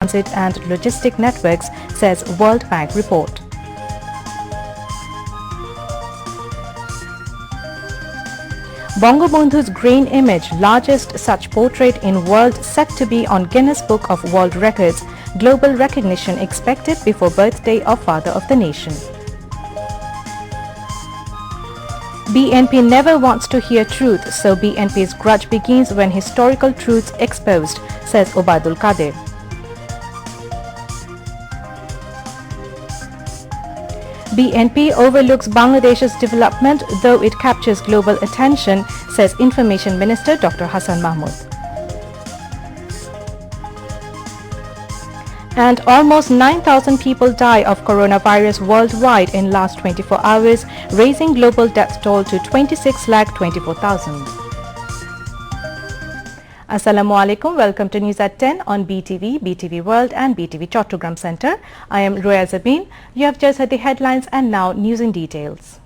transit and logistic networks, says World Bank report. Bangabandhu's grain image, largest such portrait in world, set to be on Guinness Book of World Records. Global recognition expected before birthday of Father of the Nation. BNP never wants to hear truth, so BNP's grudge begins when historical truths exposed, says Obaidul Qadir. BNP overlooks Bangladesh's development, though it captures global attention, says Information Minister Dr. Hassan Mahmood. And almost 9,000 people die of coronavirus worldwide in last 24 hours, raising global death toll to 26,24,000. Assalamu alaikum. Welcome to News at 10 on BTV, BTV World and BTV Chattogram Center. I am Roya Zabin. You have just heard the headlines and now news in details.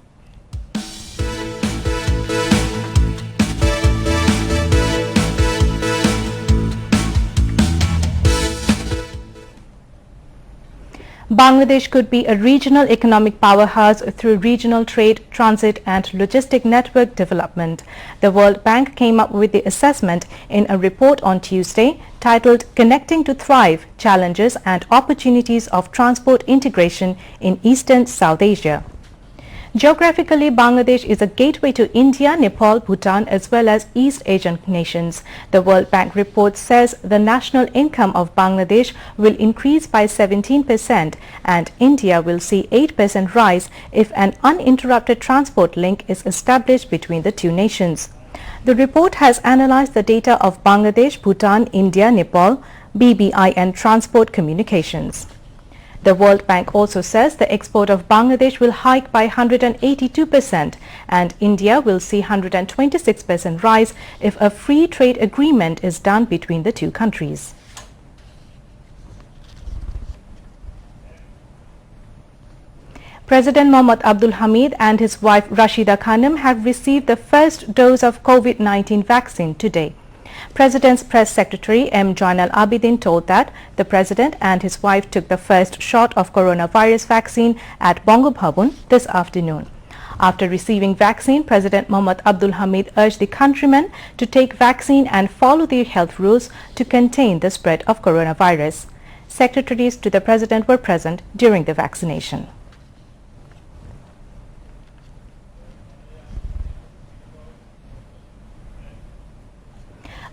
Bangladesh could be a regional economic powerhouse through regional trade, transit and logistic network development. The World Bank came up with the assessment in a report on Tuesday titled Connecting to Thrive: Challenges and Opportunities of Transport Integration in Eastern South Asia. Geographically, Bangladesh is a gateway to India, Nepal, Bhutan as well as East Asian nations. The World Bank report says the national income of Bangladesh will increase by 17% and India will see 8% rise if an uninterrupted transport link is established between the two nations. The report has analyzed the data of Bangladesh, Bhutan, India, Nepal, BBI and transport communications. The World Bank also says the export of Bangladesh will hike by 182% and India will see 126% rise if a free trade agreement is done between the two countries. President Mohammad Abdul Hamid and his wife Rashida Khanum have received the first dose of COVID-19 vaccine today. President's press secretary M. Jainal Abidin told that the president and his wife took the first shot of coronavirus vaccine at Bangabhavan this afternoon. After receiving vaccine, President Mohammad Abdul Hamid urged the countrymen to take vaccine and follow the health rules to contain the spread of coronavirus. Secretaries to the president were present during the vaccination.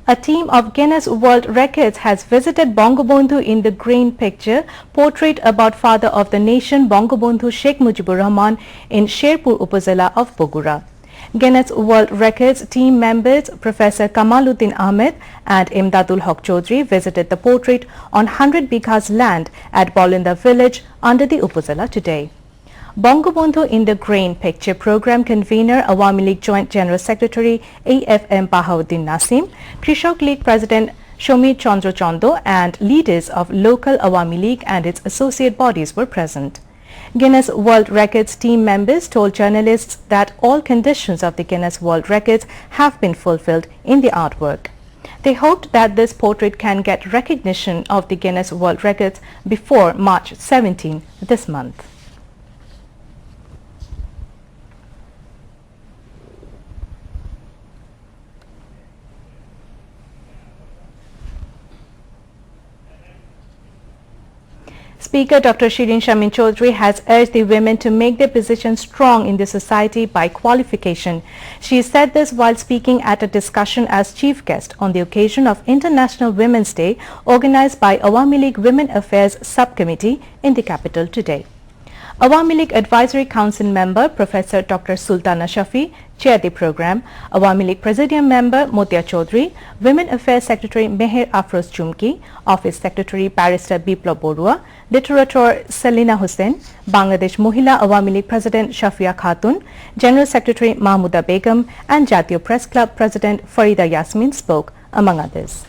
A team of Guinness World Records has visited Bangabandhu in the grain picture portrait about Father of the Nation Bangabandhu Sheikh Mujibur Rahman in Sherpur Upazila of Bogura. Guinness World Records team members Professor Kamaluddin Ahmed and Imdadul Haq Chaudhry visited the portrait on 100 bighas land at Bolinda village under the Upazila today. Bangabandhu in the Grain Picture Program convener Awami League Joint General Secretary AFM Bahauddin Nasim, Krishak League President Shomir Chandra Chando and leaders of local Awami League and its associate bodies were present. Guinness World Records team members told journalists that all conditions of the Guinness World Records have been fulfilled in the artwork. They hoped that this portrait can get recognition of the Guinness World Records before March 17 this month. Speaker Dr. Shirin Shamin Chaudhry has urged the women to make their position strong in the society by qualification. She said this while speaking at a discussion as chief guest on the occasion of International Women's Day organized by Awami League Women Affairs Subcommittee in the capital today. Awami League Advisory Council member Professor Dr. Sultana Shafi chaired the program. Awami League Presidium member Motia Chaudhry, Women Affairs Secretary Meher Afroz Chumki, Office Secretary Barrister Biplab Borua, Literator Selina Hussain, Bangladesh Mohila Awami League President Shafia Khatun, General Secretary Mahmuda Begum and Jatiyo Press Club President Farida Yasmin spoke, among others.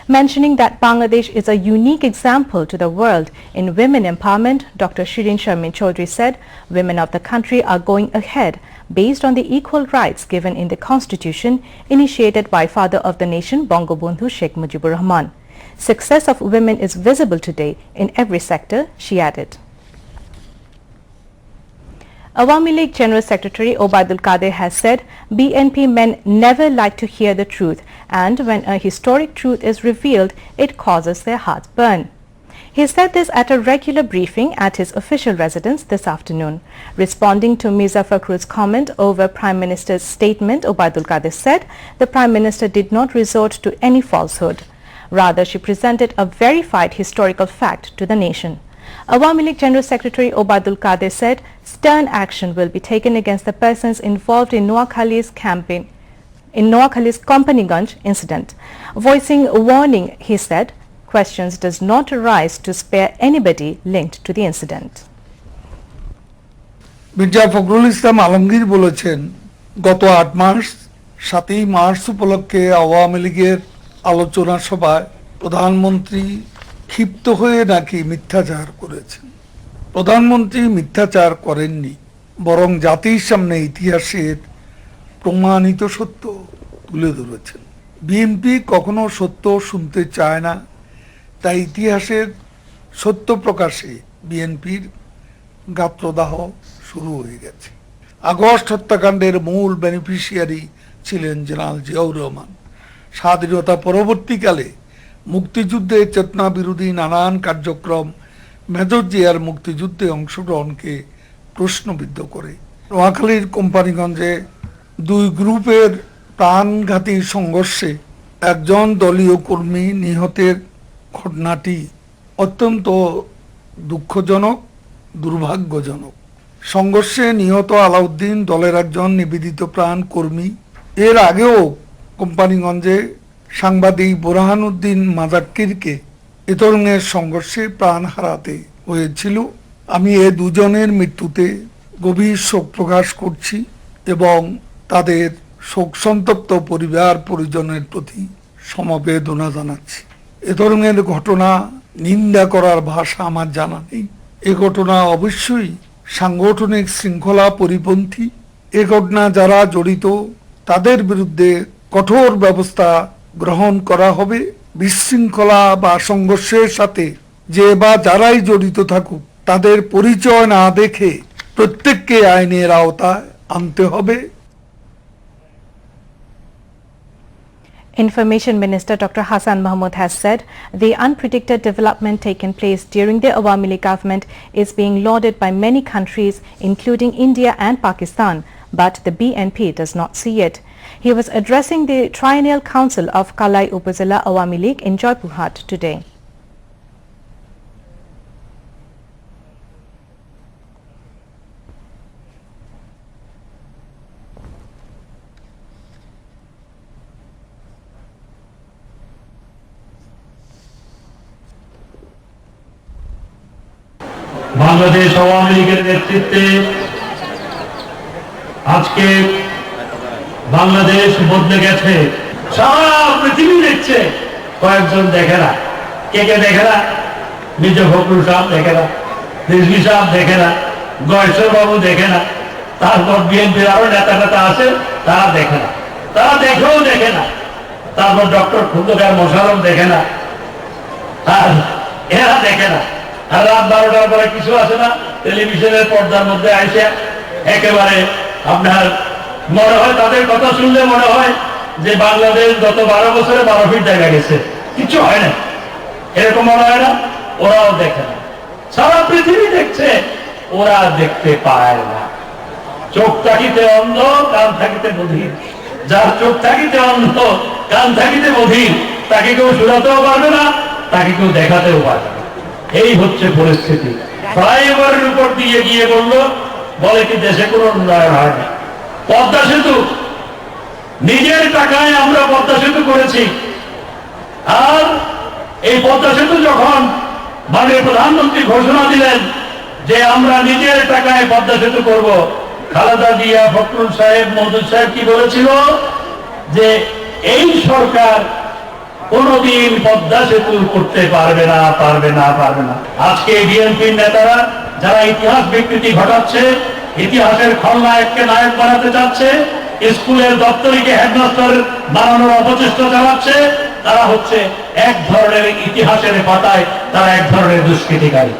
Mentioning that Bangladesh is a unique example to the world in women empowerment, Dr. Shirin Shamin Chaudhry said women of the country are going ahead based on the equal rights given in the Constitution initiated by Father of the Nation Bangabandhu Sheikh Mujibur Rahman. Success of women is visible today in every sector, she added. Awami League General Secretary Obaidul Qadir has said BNP men never like to hear the truth, and when a historic truth is revealed, it causes their hearts burn. He said this at a regular briefing at his official residence this afternoon. Responding to Mirza Fakhrul's comment over Prime Minister's statement, Obaidul Qadir said the Prime Minister did not resort to any falsehood. Rather, she presented a verified historical fact to the nation. Awami League General Secretary Obaidul Qadir said stern action will be taken against the persons involved in Noakhali's Companyganj incident. Voicing a warning, he said, questions does not arise to spare anybody linked to the incident. Mirza Fakhrul Islam Alamgir বলেছেন গত 8 মাস 7ই March উপলক্ষে আওয়ামী লীগের আলোচনা সভায় প্রধানমন্ত্রী ক্ষিপ্ত হয়ে নাকি মিথ্যাচার করেছেন। প্রধানমন্ত্রী মিথ্যাচার করেননি, বরং জাতির সামনে ইতিহাসের প্রমাণিত সত্য তুলে ধরেছেন। বিএনপি কখনো সত্য শুনতে চায় না, তাই ইতিহাসের সত্য প্রকাশে বিএনপির গাত্রদাহ শুরু হয়ে গেছে। আগস্ট হত্যাকাণ্ডের মূল বেনিফিশিয়ারি ছিলেন জেনারেল জিয়াউর রহমান। স্বাধীনতা পরবর্তীকালে মুক্তিযুদ্ধে চেতনা বিরোধী নানান কার্যক্রম মেজর জিয়ার মুক্তিযুদ্ধে অংশগ্রহণকে প্রশ্নবিদ্ধ করে। নোয়াখালীর কোম্পানিগঞ্জে 2 গ্রুপের প্রাণঘাতী সংঘর্ষে একজন দলীয় কর্মী নিহতের ঘটনাটি অত্যন্ত দুঃখজনক, দুর্ভাগ্যজনক। সংঘর্ষে নিহত আলাউদ্দিন দলের একজন নিবেদিত প্রাণ কর্মী। এর আগেও কোম্পানিগঞ্জে সাংবাদিক বোরহানুদ্দিন মাজাক্কিরকে এ ধরনের সংঘর্ষে প্রাণ হারাতে হয়েছিল। আমি এ দুজনের মৃত্যুতে গভীর শোক প্রকাশ করছি এবং তাদের শোক সন্তপ্ত পরিবার পরিজনের প্রতি সমবেদনা জানাচ্ছি। এ ধরনের ঘটনা নিন্দা করার ভাষা আমার জানা নেই। এ ঘটনা অবশ্যই সাংগঠনিক শৃঙ্খলা পরিপন্থী। এ ঘটনা যারা জড়িত তাদের বিরুদ্ধে কঠোর ব্যবস্থা গ্রহণ করা হবে। বিশৃঙ্খলা বা সংঘর্ষের সাথে যে বা যারাই জড়িত থাকুক তাদের পরিচয় না দেখে প্রত্যেককে আইনের আওতায় আনতে হবে। Information Minister Dr. Hassan Mahmood has said the unpredicted development taken place during the Awami League government is being lauded by many countries, including India and Pakistan, but the BNP does not see it. He was addressing the Triennial Council of Kalai Upazila Awami League in Joypurhat today. Bangladesh Awami লীগের নেতৃত্বে আজকে বাংলাদেশ বদলে গেছে। সারা পৃথিবী দেখছে, কয়েকজন দেখে না। কে কে দেখে না? মির্জা ফখরুল সাহেব দেখে না, রিজভী সাহেব দেখে না, গয়েশ্বর বাবু দেখে না, তারপর বিএনপির আরো নেতা আছে তারা দেখে না, তারা দেখেও দেখে না। তারপর ডক্টর খন্দকার মোশাররফ দেখে না, আর এরা দেখে না। আর রাত 12টার পরে কিছু আছে না, টেলিভিশনের পর্দার মধ্যে আইসে একেবারে আপনার মনে হয়, তাদের কথা শুনলে মনে হয় যে বাংলাদেশ গত 12 বছরে 12 ফিট জায়গা গেছে, কিছু হয় না, এরকম মনে হয় না। ওরাও দেখে না, সারা পৃথিবী দেখছে, ওরা দেখতে পায় না। চোখ থাকিতে অন্ধ, কান থাকিতে বধির। যার চোখ থাকিতে অন্ধ, কান থাকিতে বধির, তাকে কেউ শোনাতেও পারবে না, তাকে কেউ দেখাতেও পারবে না। এই হচ্ছে পরিস্থিতি। ফ্লাইওভারের উপর দিয়ে গিয়ে বলে কি দেশে কোনো উন্নয়ন হয় না। পদ্মা সেতু নিজের টাকায় আমরা পদ্মা সেতু করেছি, আর এই পদ্মা সেতু যখন মাননীয় প্রধানমন্ত্রী ঘোষণা দিলেন যে আমরা নিজের টাকায় পদ্মা সেতু করব, খালেদা জিয়া, ফখরুল সাহেব, মওদুদ সাহেব কি বলেছিল যে এই সরকার কোনদিন পদ্মা সেতু করতে পারবে না, পারবে না, পারবে না। আজকে বিএনপির নেতারা যারা ইতিহাস বিকৃতি ঘটাচ্ছে, ইতিহাসের খলনায়ককে নায়ক বানাতে চাচ্ছে, স্কুলের দপ্তরিকে হেডমাস্টার বানানোর অপচেষ্টা চালাচ্ছে, তারা হচ্ছে এক ধরনের ইতিহাসের পাতায় তারা এক ধরনের দুষ্কৃতিকারী।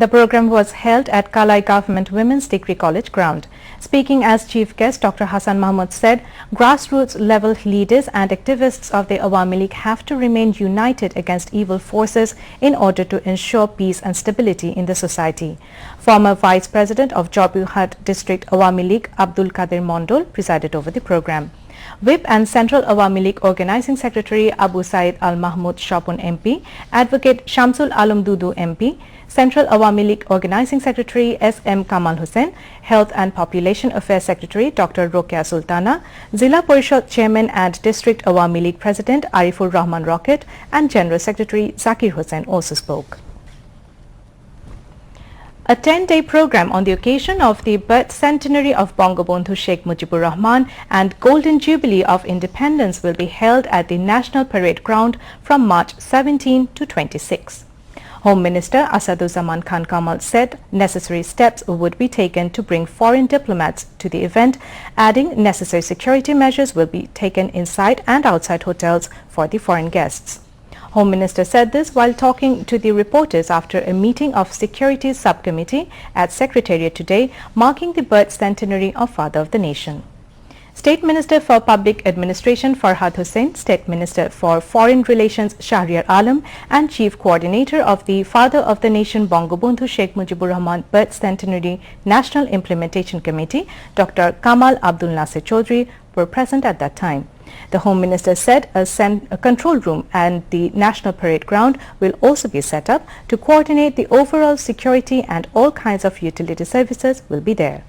The program was held at Kalai Government Women's Degree College ground. Speaking as chief guest, Dr. Hassan Mahmood said grassroots level leaders and activists of the Awami League have to remain united against evil forces in order to ensure peace and stability in the society. Former Vice President of Jobuhat District Awami League, Abdul Qadir Mondol, presided over the program. Whip and Central Awami League Organizing Secretary Abu Said Al Mahmood Shapun MP, Advocate Shamsul Alam Dudu MP, Central Awami League Organizing Secretary S.M. Kamal Hussain, Health and Population Affairs Secretary Dr. Rokia Sultana, Zilla Parishad Chairman and District Awami League President Arifur Rahman Rocket and General Secretary Zakir Hussain also spoke. A 10-day program on the occasion of the birth centenary of Bangabandhu Sheikh Mujibur Rahman and Golden Jubilee of Independence will be held at the National Parade Ground from March 17 to 26. Home Minister Asaduzzaman Khan Kamal said necessary steps would be taken to bring foreign diplomats to the event, adding necessary security measures will be taken inside and outside hotels for the foreign guests. Home Minister said this while talking to the reporters after a meeting of Security Subcommittee at Secretariat today, marking the birth centenary of Father of the Nation. State Minister for Public Administration Farhad Hussain, State Minister for Foreign Relations Shahriar Alam and Chief Coordinator of the Father of the Nation Bangabandhu Sheikh Mujibur Rahman Birth Centenary National Implementation Committee, Dr. Kamal Abdul Nasir Chaudhry, were present at that time. The Home Minister said a control room and the National Parade Ground will also be set up to coordinate the overall security, and all kinds of utility services will be there.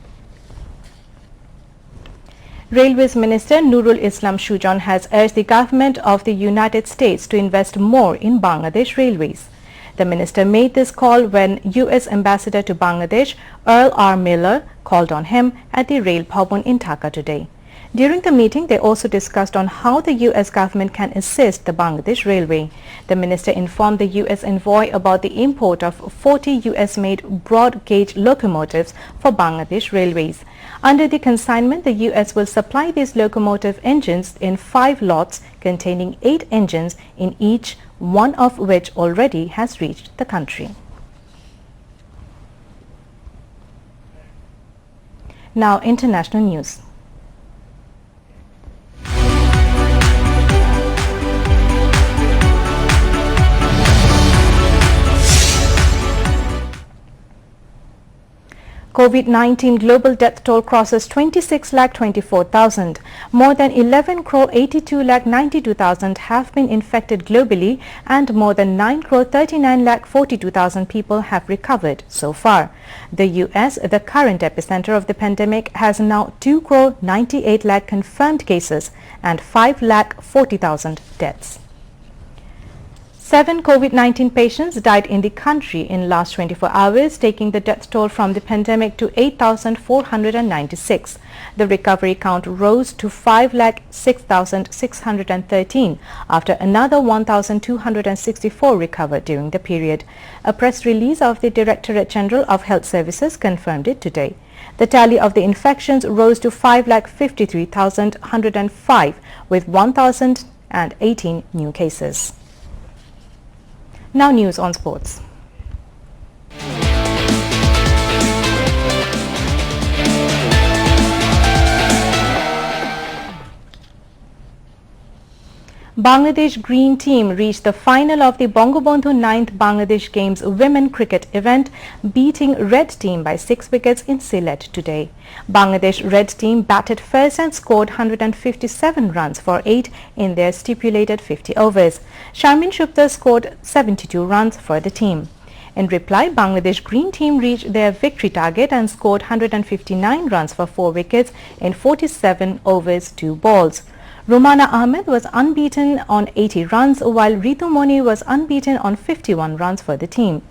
Railways Minister Nurul Islam Shujan has urged the government of the United States to invest more in Bangladesh Railways. The minister made this call when U.S. Ambassador to Bangladesh Earl R. Miller called on him at the Rail Bhavan in Dhaka today. During the meeting, they also discussed on how the U.S. government can assist the Bangladesh Railway. The minister informed the U.S. envoy about the import of 40 U.S.-made broad-gauge locomotives for Bangladesh Railways. Under the consignment, the U.S. will supply these locomotive engines in 5 lots containing 8 engines in each, one of which already has reached the country. Now, international news. COVID-19 global death toll crosses 26,24,000. More than 11,82,92,000 have been infected globally, and more than 9,39,42,000 people have recovered so far. The US, the current epicenter of the pandemic, has now 2,98,00,000 confirmed cases and 5,40,000 deaths. 7 COVID-19 patients died in the country in last 24 hours, taking the death toll from the pandemic to 8,496. The recovery count rose to 5,06,613 after another 1,264 recovered during the period. A press release of the Directorate General of Health Services confirmed it today. The tally of the infections rose to 5,53,105 with 1,018 new cases. Now news on sports. Bangladesh Green Team reached the final of the Bangabandhu 9th Bangladesh Games Women Cricket event, beating Red Team by 6 wickets in Sylhet today. Bangladesh Red Team batted first and scored 157 runs for 8 in their stipulated 50 overs. Sharmin Shupta scored 72 runs for the team. In reply, Bangladesh Green Team reached their victory target and scored 159 runs for 4 wickets in 47 overs 2 balls. Rumana Ahmed was unbeaten on 80 runs, while Ritu Moni was unbeaten on 51 runs for the team.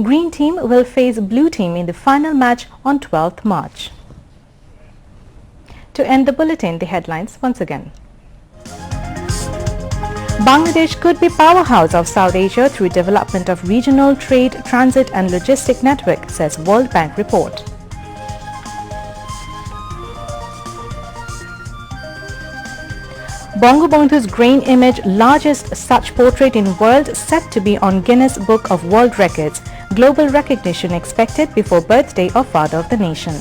Green Team will face Blue Team in the final match on 12th March. To end the bulletin, the headlines once again. Bangladesh could be powerhouse of South Asia through development of regional trade, transit and logistic network, says World Bank report. Bangabandhu's grain image, largest such portrait in world, set to be on Guinness Book of World Records. Global recognition expected before birthday of Father of the Nation.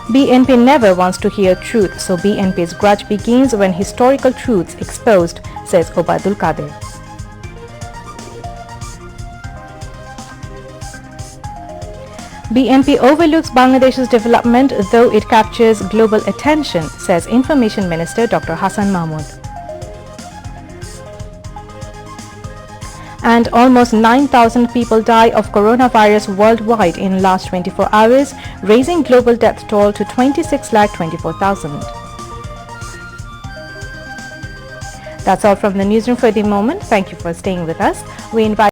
BNP never wants to hear truth, so BNP's grudge begins when historical truths exposed, says Obadul Kader. BNP overlooks Bangladesh's development, though it captures global attention, says Information Minister Dr. Hassan Mahmood. And almost 9,000 people die of coronavirus worldwide in last 24 hours, raising global death toll to 26,24,000. That's all from the newsroom for the moment. Thank you for staying with us. We invite